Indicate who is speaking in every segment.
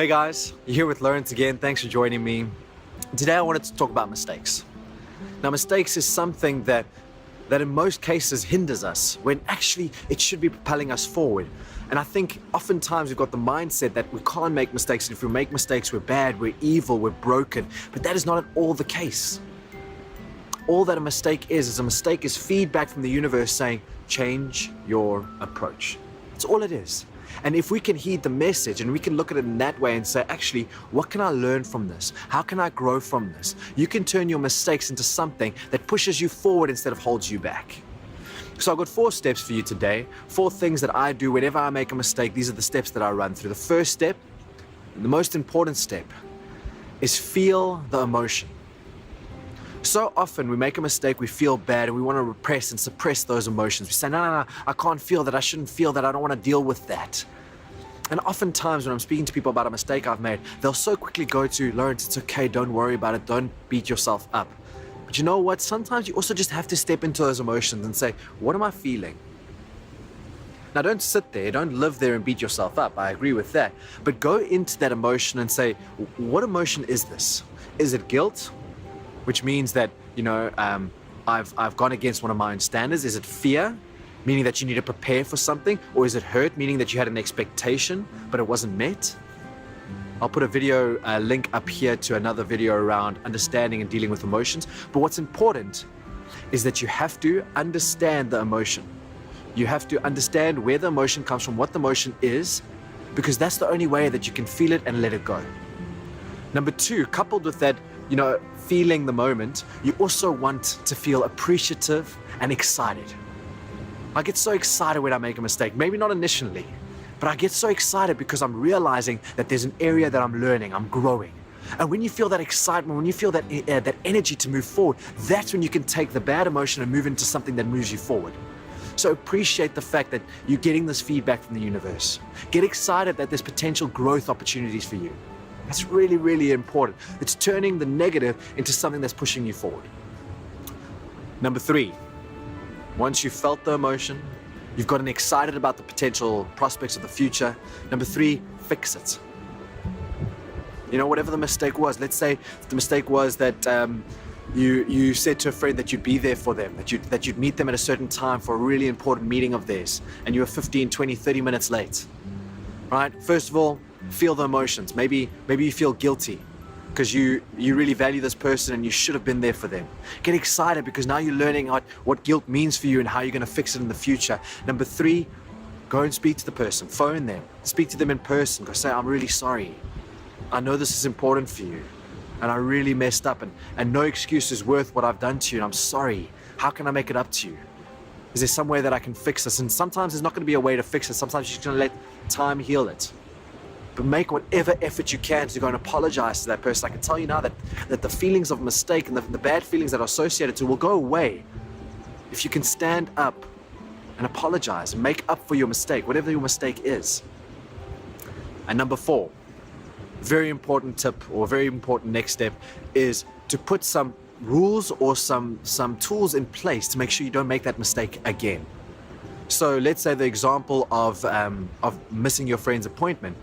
Speaker 1: Hey guys, you're here with Lawrence again. Thanks for joining me. Today I wanted to talk about mistakes. Now, mistakes is something that in most cases hinders us when actually it should be propelling us forward. And I think oftentimes we've got the mindset that we can't make mistakes. And if we make mistakes, we're bad, we're evil, we're broken. But that is not at all the case. All that a mistake is a mistake is feedback from the universe saying, change your approach. That's all it is. And if we can heed the message and we can look at it in that way and say, actually, what can I learn from this? How can I grow from this? You can turn your mistakes into something that pushes you forward instead of holds you back. So I've got 4 steps for you today, 4 things that I do whenever I make a mistake. These are the steps that I run through. The first step, the most important step, is feel the emotion. So often we make a mistake, we feel bad, and we want to repress and suppress those emotions. We say, no, I can't feel that, I shouldn't feel that, I don't want to deal with that. And oftentimes when I'm speaking to people about a mistake I've made, they'll so quickly go to, Lawrence, it's okay, don't worry about it, don't beat yourself up. But you know what? Sometimes you also just have to step into those emotions and say, what am I feeling? Now don't sit there, don't live there and beat yourself up, I agree with that. But go into that emotion and say, what emotion is this? Is it guilt? Which means that, I've gone against one of my own standards. Is it fear, meaning that you need to prepare for something? Or is it hurt, meaning that you had an expectation, but it wasn't met? I'll put a video link up here to another video around understanding and dealing with emotions. But what's important is that you have to understand the emotion. You have to understand where the emotion comes from, what the emotion is, because that's the only way that you can feel it and let it go. Number 2, coupled with that, feeling the moment, you also want to feel appreciative and excited. I get so excited when I make a mistake, maybe not initially, but I get so excited because I'm realizing that there's an area that I'm learning, I'm growing. And when you feel that excitement, when you feel that energy to move forward, that's when you can take the bad emotion and move into something that moves you forward. So appreciate the fact that you're getting this feedback from the universe. Get excited that there's potential growth opportunities for you. That's really, really important. It's turning the negative into something that's pushing you forward. Number 3, once you've felt the emotion, you've gotten excited about the potential prospects of the future. Number 3, fix it. Whatever the mistake was, let's say the mistake was that you said to a friend that you'd be there for them, that you'd meet them at a certain time for a really important meeting of theirs, and you were 15, 20, 30 minutes late. Right? First of all, feel the emotions. Maybe you feel guilty because you really value this person and you should have been there for them. Get excited because now you're learning what guilt means for you and how you're going to fix it in the future. Number 3, go and speak to the person. Phone them. Speak to them in person. Go say, I'm really sorry. I know this is important for you and I really messed up and no excuse is worth what I've done to you and I'm sorry. How can I make it up to you? Is there some way that I can fix this? And sometimes there's not going to be a way to fix it. Sometimes you're just going to let time heal it. But make whatever effort you can to go and apologize to that person. I can tell you now that the feelings of mistake and the bad feelings that are associated to will go away if you can stand up and apologize and make up for your mistake, whatever your mistake is. And number 4, very important tip or very important next step is to put some rules or some tools in place to make sure you don't make that mistake again. So let's say the example of missing your friend's appointment.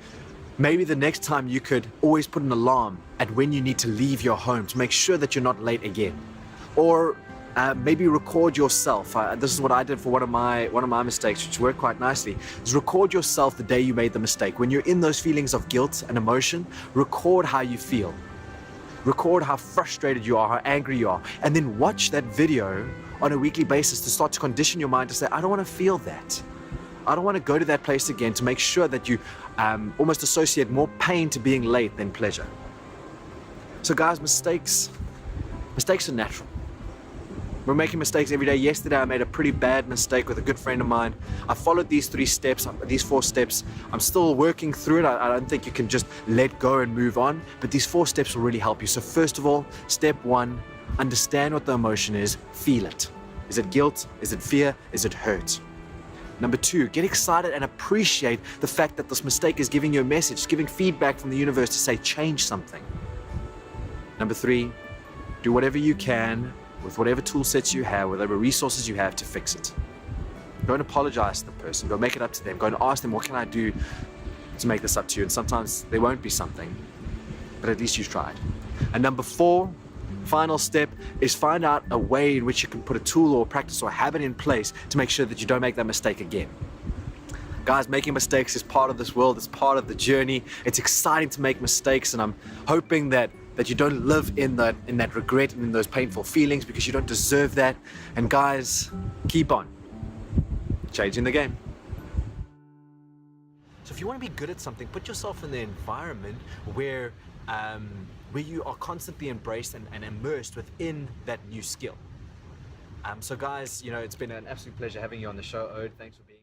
Speaker 1: Maybe the next time you could always put an alarm at when you need to leave your home to make sure that you're not late again. Or maybe record yourself. This is what I did for one of my mistakes, which worked quite nicely, is record yourself the day you made the mistake. When you're in those feelings of guilt and emotion, record how you feel. Record how frustrated you are, how angry you are, and then watch that video on a weekly basis to start to condition your mind to say, I don't want to feel that. I don't want to go to that place again, to make sure that you almost associate more pain to being late than pleasure. So guys, mistakes are natural. We're making mistakes every day. Yesterday I made a pretty bad mistake with a good friend of mine. I followed these 4 steps. I'm still working through it. I don't think you can just let go and move on, but these 4 steps will really help you. So first of all, step 1, understand what the emotion is, feel it. Is it guilt? Is it fear? Is it hurt? Number 2, get excited and appreciate the fact that this mistake is giving you a message, giving feedback from the universe to say, change something. Number 3, do whatever you can with whatever tool sets you have, whatever resources you have to fix it. Go and apologize to the person. Go make it up to them. Go and ask them, what can I do to make this up to you, and sometimes there won't be something, but at least you've tried. And number 4, final step, is find out a way in which you can put a tool or practice or habit in place to make sure that you don't make that mistake again. Guys, making mistakes is part of this world, it's part of the journey. It's exciting to make mistakes, and I'm hoping that you don't live in that regret and in those painful feelings, because you don't deserve that. And guys, keep on changing the game. So if you want to be good at something, put yourself in the environment where you are constantly embraced and immersed within that new skill. So guys, it's been an absolute pleasure having you on the show, Ode. Thanks for being